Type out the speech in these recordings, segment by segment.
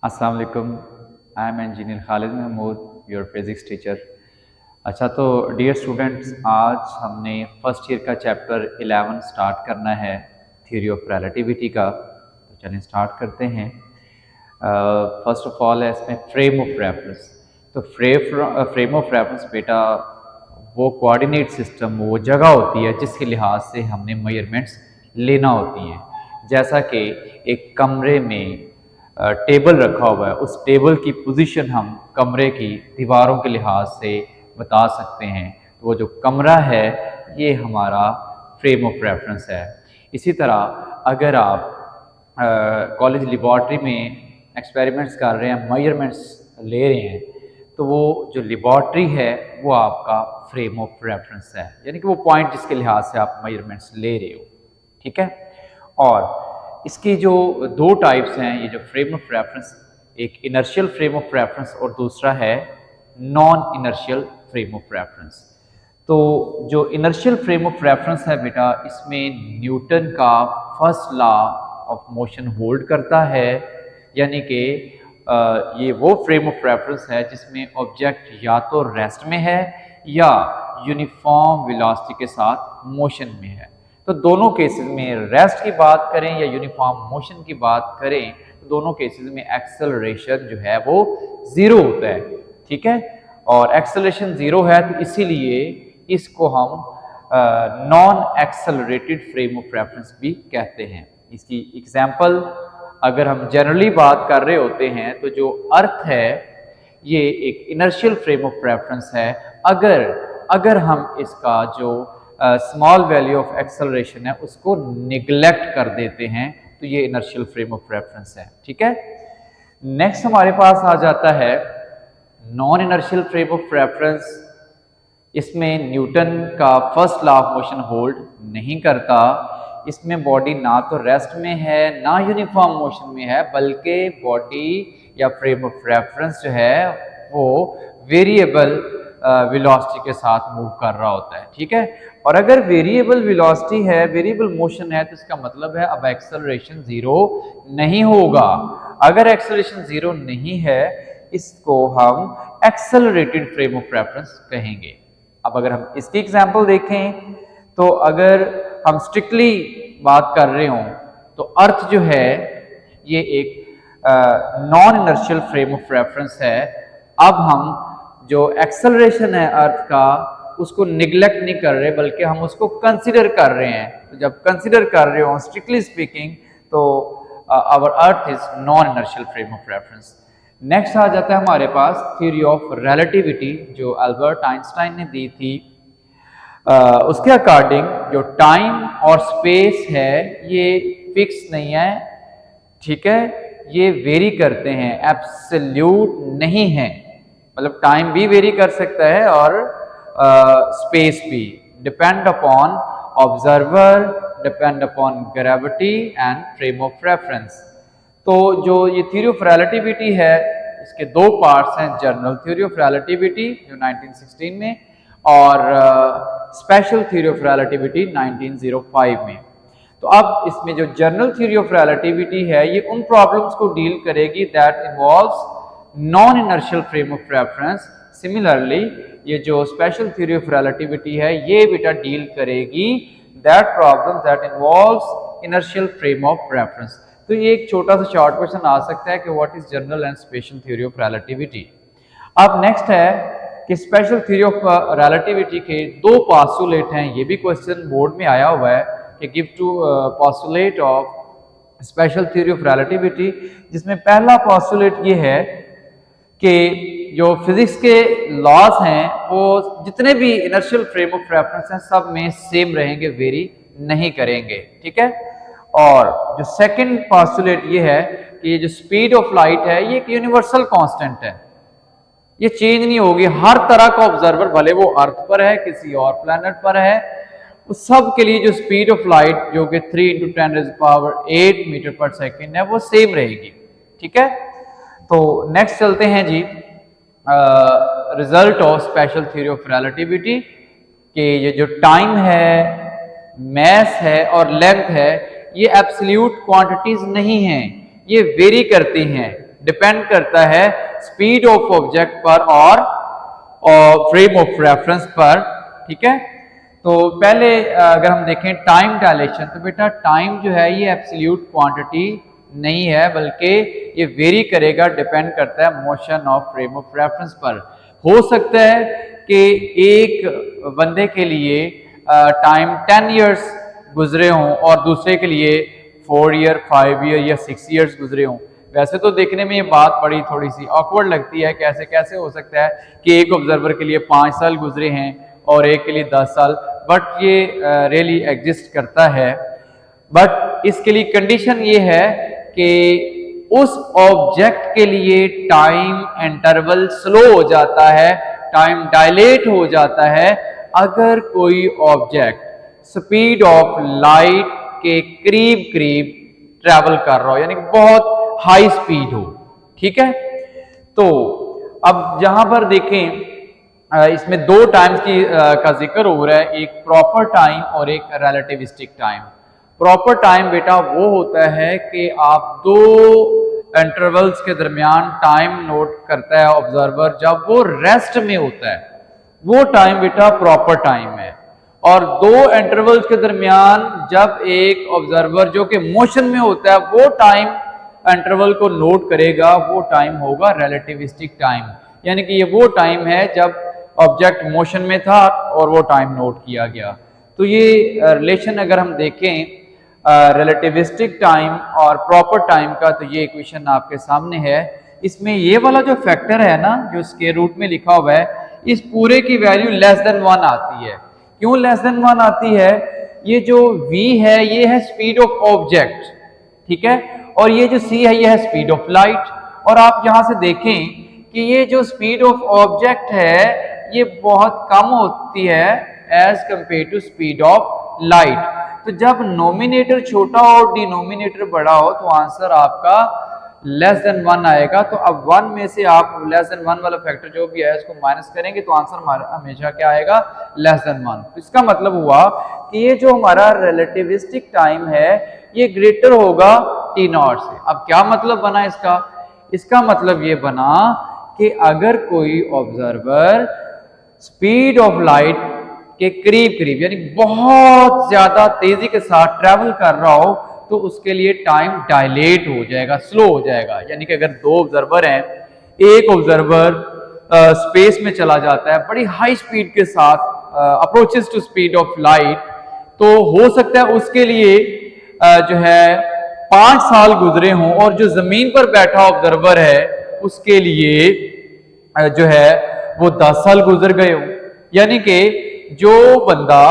अस्सलाम वालेकुम। I am engineer Khalid Mahmood, your physics teacher. अच्छा, तो डियर स्टूडेंट्स, आज हमने फर्स्ट ईयर का चैप्टर 11 स्टार्ट करना है, थ्योरी ऑफ रिलेटिविटी का। तो चलिए स्टार्ट करते हैं। फर्स्ट ऑफ ऑल है इसमें फ्रेम ऑफ रेफरेंस। तो फ्रेम ऑफ रेफरेंस बेटा वो कोऑर्डिनेट सिस्टम, वो जगह होती है जिसके लिहाज से हमने मेजरमेंट्स लेना होती हैं। जैसा कि एक कमरे में टेबल रखा हुआ है, उस टेबल की पोजीशन हम कमरे की दीवारों के लिहाज से बता सकते हैं। तो वो जो कमरा है ये हमारा फ्रेम ऑफ रेफरेंस है। इसी तरह अगर आप कॉलेज लेबॉर्ट्री में एक्सपेरिमेंट्स कर रहे हैं, मेजरमेंट्स ले रहे हैं, तो वो जो लेबॉर्ट्री है वो आपका फ्रेम ऑफ रेफरेंस है, यानी कि वो पॉइंट जिसके लिहाज से आप मेजरमेंट्स ले रहे हो। ठीक है। और इसकी जो दो टाइप्स हैं, ये जो फ्रेम ऑफ रेफरेंस, एक इनर्शियल फ्रेम ऑफ रेफरेंस और दूसरा है non inertial frame of reference. तो जो इनर्शियल फ्रेम ऑफ रेफरेंस है बेटा, इसमें न्यूटन का first law of motion hold करता है, यानी कि ये वो फ्रेम ऑफ रेफरेंस है जिसमें ऑब्जेक्ट या तो रेस्ट में है या यूनिफॉर्म वेलोसिटी के साथ मोशन में है। तो दोनों केसेस में, रेस्ट की बात करें या यूनिफॉर्म मोशन की बात करें, तो दोनों केसेस में एक्सेलरेशन जो है वो ज़ीरो होता है। ठीक है। और एक्सेलरेशन ज़ीरो है तो इसीलिए इसको हम non accelerated frame of reference भी कहते हैं। इसकी एग्जांपल अगर हम जनरली बात कर रहे होते हैं तो जो अर्थ है ये एक इनर्शियल फ्रेम ऑफ रेफरेंस है। अगर हम इसका जो स्मॉल वैल्यू ऑफ एक्सेलरेशन है उसको निगलेक्ट कर देते हैं तो ये इनर्शियल फ्रेम ऑफ रेफरेंस है। ठीक है। नेक्स्ट हमारे पास आ जाता है non inertial frame of reference. इसमें न्यूटन का first law of motion hold नहीं करता। इसमें बॉडी ना तो रेस्ट में है ना यूनिफॉर्म मोशन में है, बल्कि बॉडी या फ्रेम ऑफ रेफरेंस जो है वो वेरिएबल वेलोसिटी के साथ मूव कर रहा होता है। ठीक है। और अगर वेरिएबल वेलोसिटी है, वेरिएबल मोशन है, तो इसका मतलब है अब एक्सेलरेशन ज़ीरो नहीं होगा। अगर एक्सेलरेशन ज़ीरो नहीं है, इसको हम एक्सेलरेटेड फ्रेम ऑफ रेफरेंस कहेंगे। अब अगर हम इसकी एग्जांपल देखें तो अगर हम स्ट्रिक्टली बात कर रहे हों तो अर्थ जो है ये एक non inertial frame of reference है। अब हम जो एक्सेलरेशन है अर्थ का उसको निगलेक्ट नहीं कर रहे, बल्कि हम उसको कंसिडर कर रहे हैं। तो जब कंसिडर कर रहे हो स्ट्रिक्टली स्पीकिंग, तो our earth is non inertial frame of reference. Next आ जाता है हमारे पास थ्योरी ऑफ रिलेटिविटी, जो अल्बर्ट आइंस्टाइन ने दी थी। उसके अकॉर्डिंग जो टाइम और स्पेस है ये फिक्स नहीं है। ठीक है। ये वेरी करते हैं, एब्सोल्यूट नहीं है। मतलब टाइम भी वेरी कर सकता है और स्पेस भी। Depend upon observer, depend upon gravity and frame of reference. तो जो ये थ्योरी ऑफ रिलेटिविटी है इसके दो पार्ट्स हैं, जनरल थ्योरी ऑफ रिलेटिविटी जो 1916 में और स्पेशल थ्योरी ऑफ रिलेटिविटी 1905 में। तो अब इसमें जो जनरल थ्योरी ऑफ रिलेटिविटी है ये उन प्रॉब्लम्स को डील करेगी that involves non inertial frame of reference. Similarly ये जो स्पेशल थ्योरी ऑफ रिलेटिविटी है ये बेटा डील करेगी that problem that involves inertial frame of reference. तो ये एक छोटा सा शॉर्ट क्वेश्चन आ सकता है कि what is general and special theory of relativity. अब नेक्स्ट है कि स्पेशल थ्योरी ऑफ रिलेटिविटी के दो पॉस्टुलेट हैं। ये भी क्वेश्चन बोर्ड में आया हुआ है कि give two postulate of special theory of relativity, जिसमें पहला पॉस्टुलेट ये है कि जो फिजिक्स के लॉज हैं वो जितने भी इनर्शियल फ्रेम ऑफ रेफरेंस हैं सब में सेम रहेंगे, वेरी नहीं करेंगे। ठीक है। और जो सेकंड पॉस्टुलेट ये है कि ये जो स्पीड ऑफ लाइट है ये एक यूनिवर्सल कांस्टेंट है, ये चेंज नहीं होगी। हर तरह का ऑब्जर्वर, भले वो अर्थ पर है किसी और प्लैनेट पर है, उस सब के लिए जो स्पीड ऑफ लाइट जो कि 3 × 10⁸ मीटर पर सेकेंड है वो सेम रहेगी। ठीक है। तो नेक्स्ट चलते हैं जी, result of special theory of relativity कि ये जो टाइम है, मैस है और लेंथ है ये एब्सोल्यूट क्वांटिटीज नहीं हैं, ये वेरी करती हैं। डिपेंड करता है स्पीड ऑफ ऑब्जेक्ट पर और फ्रेम ऑफ रेफरेंस पर, ठीक है। तो पहले अगर हम देखें टाइम डायलेशन, तो बेटा टाइम जो है ये एब्सोल्यूट क्वांटिटी नहीं है, बल्कि ये वेरी करेगा, डिपेंड करता है motion of frame of reference पर। हो सकता है कि एक बंदे के लिए टाइम 10 इयर्स गुजरे हों और दूसरे के लिए 4 ईयर, 5 ईयर या 6 ईयर्स गुजरे हों। वैसे तो देखने में ये बात बड़ी थोड़ी सी ऑकवर्ड लगती है, कैसे कैसे हो सकता है कि एक ऑब्जर्वर के लिए 5 साल गुजरे हैं और एक के लिए 10 साल, बट ये रियली एग्जिस्ट करता है। बट इसके लिए कंडीशन ये है कि उस ऑब्जेक्ट के लिए टाइम इंटरवल स्लो हो जाता है, टाइम डायलेट हो जाता है अगर कोई ऑब्जेक्ट स्पीड ऑफ लाइट के करीब करीब ट्रैवल कर रहा हो, यानी बहुत हाई स्पीड हो, ठीक है। तो अब यहां पर देखें इसमें दो टाइम्स की का जिक्र हो रहा है, एक प्रॉपर टाइम और एक रिलेटिविस्टिक टाइम। प्रॉपर टाइम बेटा वो होता है कि आप दो इंटरवल्स के दरमियान टाइम नोट करता है ऑब्जर्वर जब वो रेस्ट में होता है, वो टाइम बेटा प्रॉपर टाइम है। और दो इंटरवल्स के दरमियान जब एक ऑब्जर्वर जो कि मोशन में होता है वो टाइम इंटरवल को नोट करेगा, वो टाइम होगा रिलेटिविस्टिक टाइम, यानी कि ये वो टाइम है जब ऑब्जेक्ट मोशन में था और वो टाइम नोट किया गया। तो ये रिलेशन अगर हम देखें रिलेटिविस्टिक टाइम और प्रॉपर टाइम का, तो ये इक्वेशन आपके सामने है। इसमें ये वाला जो फैक्टर है ना, जो स्क्वायर रूट में लिखा हुआ है, इस पूरे की वैल्यू लेस देन 1 आती है। क्यों लेस देन 1 आती है? ये जो v है ये है स्पीड ऑफ ऑब्जेक्ट, ठीक है, और ये जो c है ये है स्पीड ऑफ लाइट। और आप यहां से देखें कि ये जो स्पीड ऑफ ऑब्जेक्ट है ये बहुत कम होती है as compare to speed of light. तो जब नोमिनेटर छोटा और डिनोमिनेटर बड़ा हो तो आंसर आपका लेस देन 1 आएगा। तो अब 1 में से आप लेस देन 1 वाला फैक्टर जो भी है इसको माइनस करेंगे तो आंसर हमारा हमेशा क्या आएगा? Less than 1। तो इसका मतलब हुआ कि ये जो हमारा रिलेटिविस्टिक टाइम है ये ग्रेटर होगा t0 से। अब क्या मतलब बना इसका? इसका मतलब ये बना कि अगर कोई ऑब्जर्वर स्पीड ऑफ लाइट के करीब करीब यानी बहुत ज्यादा तेजी के साथ ट्रैवल कर रहा हो तो उसके लिए टाइम डायलेट हो जाएगा, स्लो हो जाएगा। यानी कि अगर दो ऑब्जर्वर हैं, एक ऑब्जर्वर स्पेस में चला जाता है बड़ी हाई स्पीड के साथ, approaches to speed of light, तो हो सकता है उसके लिए जो है 5 साल गुजरे हों और जो जमीन पर बैठा ऑब्जर्वर है उसके लिए जो है वो 10 साल गुजर गए हो। यानी कि जो बंदा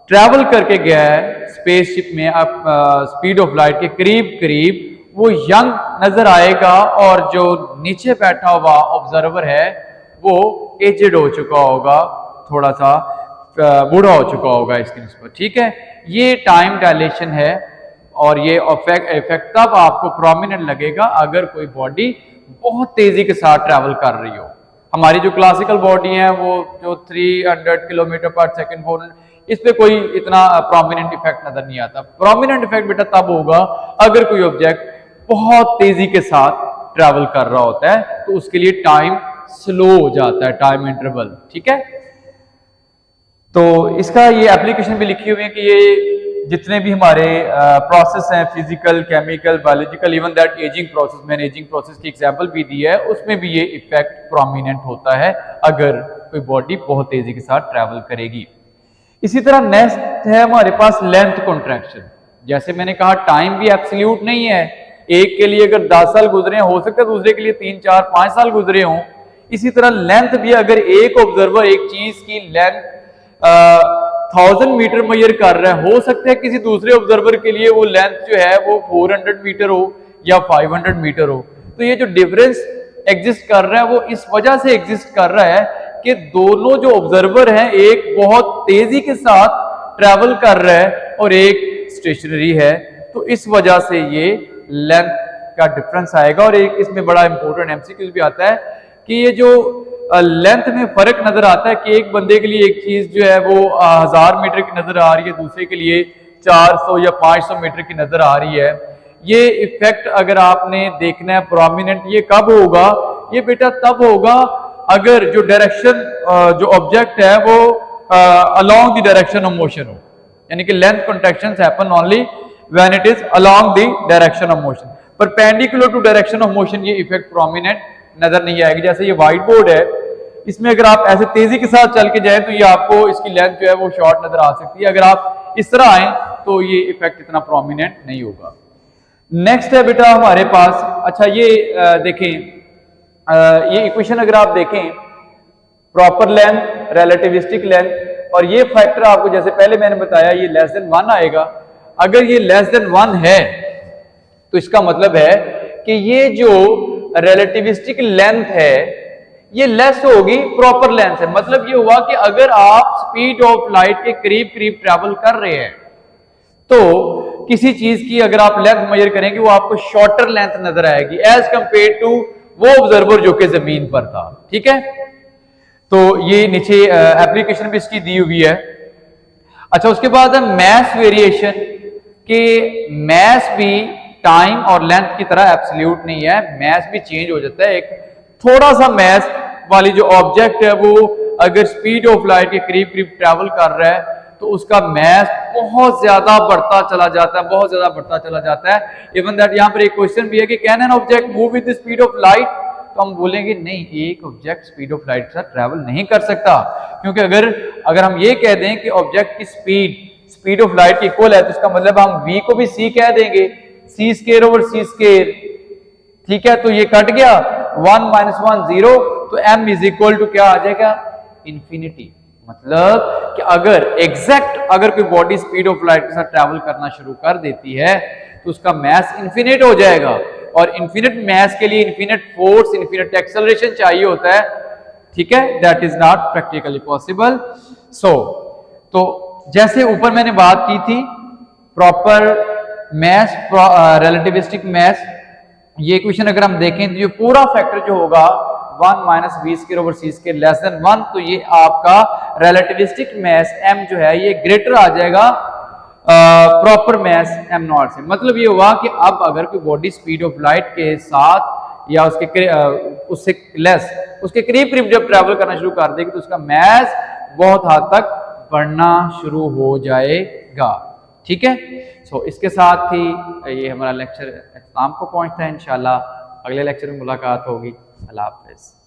ट्रैवल करके गया है स्पेसशिप में अब स्पीड ऑफ लाइट के करीब करीब, वो यंग नजर आएगा और जो नीचे बैठा हुआ ऑब्जर्वर है वो एजेड हो चुका होगा, थोड़ा सा बूढ़ा हो चुका होगा इसकी निस्बत, ठीक है। ये टाइम डायलेशन है और ये इफेक्ट तब आपको प्रोमिनेंट लगेगा अगर कोई बॉडी बहुत तेजी के साथ ट्रैवल कर रही हो। हमारी जो क्लासिकल बॉडी है वो जो 300 किलोमीटर पर सेकेंड 400, इस पे कोई इतना प्रोमिनेंट इफेक्ट नजर नहीं आता। प्रोमिनेंट इफेक्ट बेटा तब होगा अगर कोई ऑब्जेक्ट बहुत तेजी के साथ ट्रैवल कर रहा होता है तो उसके लिए टाइम स्लो हो जाता है, टाइम इंटरवल, ठीक है। तो इसका ये एप्लीकेशन भी लिखी हुई है कि ये जितने भी हमारे प्रोसेस हैं, physical, chemical, biological, even that ageing process, मैंने एजिंग प्रोसेस की एग्जांपल भी दी है, उसमें भी ये इफेक्ट प्रोमिनेंट होता है अगर कोई बॉडी बहुत तेजी के साथ ट्रैवल करेगी। इसी तरह नेक्स्ट है हमारे पास लेंथ कॉन्ट्रैक्शन। जैसे मैंने कहा टाइम भी एब्सोल्यूट नहीं है, एक के लिए अगर 10 साल गुजरे हो सकता है दूसरे के लिए 3, 4, 5 साल गुजरे हों। इसी तरह लेंथ भी अगर एक ऑब्जर्वर एक चीज की लेंथ 1000 मीटर मेजर कर रहा है, हो सकता है किसी दूसरे ऑब्जर्वर के लिए वो लेंथ जो है वो 400 मीटर हो या 500 मीटर हो। तो ये जो डिफरेंस एग्जिस्ट कर रहा है वो इस वजह से एग्जिस्ट कर रहा है कि दोनों जो ऑब्जर्वर हैं एक बहुत तेजी के साथ ट्रैवल कर रहा है और एक स्टेशनरी है, तो इस वजह से ये लेंथ का डिफरेंस आएगा। और एक इसमें बड़ा इंपॉर्टेंट एमसीक्यू भी आता है कि ये जो लेंथ में फर्क नजर आता है कि एक बंदे के लिए एक चीज जो है वो 1000 मीटर की नजर आ रही है, दूसरे के लिए 400 या 500 मीटर की नजर आ रही है। ये इफेक्ट अगर आपने देखना है प्रोमिनेंट, ये कब होगा? ये बेटा तब होगा अगर जो डायरेक्शन जो ऑब्जेक्ट है वो along the direction of motion हो, यानी कि length contractions happen only when it is along the direction of motion. Perpendicular to direction of motion ये इफेक्ट प्रोमिनेंट नजर नहीं आएगी। जैसे ये व्हाइट बोर्ड है, इसमें अगर आप ऐसे तेजी के साथ चल के जाए तो ये आपको इसकी लेंथ जो है वो शॉर्ट नजर आ सकती है। अगर आप इस तरह आए तो ये इफेक्ट इतना प्रोमिनेंट नहीं होगा। नेक्स्ट है बेटा हमारे पास, अच्छा ये देखें, ये इक्वेशन अगर आप देखें, प्रॉपर लेंथ, रिलेटिविस्टिक लेंथ, और ये फैक्टर आपको जैसे पहले मैंने बताया ये लेस देन 1 आएगा। अगर ये लेस देन 1 है तो इसका मतलब है कि ये जो रिलेटिविस्टिक लेंथ है ये लेस होगी प्रॉपर लेंथ से। मतलब ये हुआ कि अगर आप स्पीड ऑफ लाइट के करीब करीब ट्रैवल कर रहे हैं तो किसी चीज की अगर आप लेंथ मेजर करेंगे वो आपको शॉर्टर लेंथ नजर आएगी एज कंपेयर टू वो ऑब्जर्वर जो कि जमीन पर था। ठीक है, तो ये नीचे एप्लीकेशन भी इसकी दी हुई है। अच्छा, उसके बाद है मैस वेरिएशन, के मैस भी टाइम और लेंथ की तरह एब्सोल्यूट नहीं है, मैस भी चेंज हो जाता है। एक थोड़ा सा मैस वाली जो ऑब्जेक्ट है वो अगर स्पीड ऑफ लाइट के करीब करीब ट्रैवल कर रहा है तो उसका मैस बहुत ज्यादा बढ़ता चला जाता है, बहुत ज्यादा बढ़ता चला जाता है। इवन दैट यहाँ पर एक क्वेश्चन भी है कि can an object move with the speed of light, तो हम बोलेंगे नहीं, एक ऑब्जेक्ट स्पीड ऑफ लाइट के साथ ट्रैवल नहीं कर सकता, क्योंकि अगर हम ये कह दें कि ऑब्जेक्ट की स्पीड ऑफ लाइट की इक्वल है तो इसका मतलब हम v को भी c कह देंगे, c square over c square. ठीक है, तो ये कट गया, 1 - 1 0, तो m इज इक्वल टू क्या आ जाएगा? इंफिनिटी। मतलब कि अगर कोई बॉडी स्पीड ऑफ लाइट के साथ ट्रैवल करना शुरू कर देती है तो उसका मैस इन्फिनिट हो जाएगा, और इन्फिनिट मैस के लिए इन्फिनिट फोर्स, इन्फिनिट एक्सेलरेशन चाहिए होता है। ठीक है, that is not practically possible. So तो जैसे ऊपर मैंने बात की थी प्रॉपर मैस, रिलेटिविस्टिक मैस, ये क्वेश्चन अगर हम देखें तो ये पूरा फैक्टर जो होगा 1 - v square over c square less than 1, तो ये आपका रिलेटिविस्टिक मैस m जो है ये ग्रेटर आ जाएगा प्रॉपर मैस m0 से। मतलब ये हुआ कि अब अगर कोई बॉडी स्पीड ऑफ लाइट के साथ या उससे लेस, उसके करीब करीब जब ट्रैवल करना शुरू कर देगी तो उसका मैस बहुत हद तक बढ़ना शुरू हो जाएगा। ठीक है, सो इसके साथ ही ये हमारा लेक्चर इख्तिताम को पहुंचता है। इंशाल्लाह अगले लेक्चर में मुलाकात होगी। अल्लाह हाफ़िज़।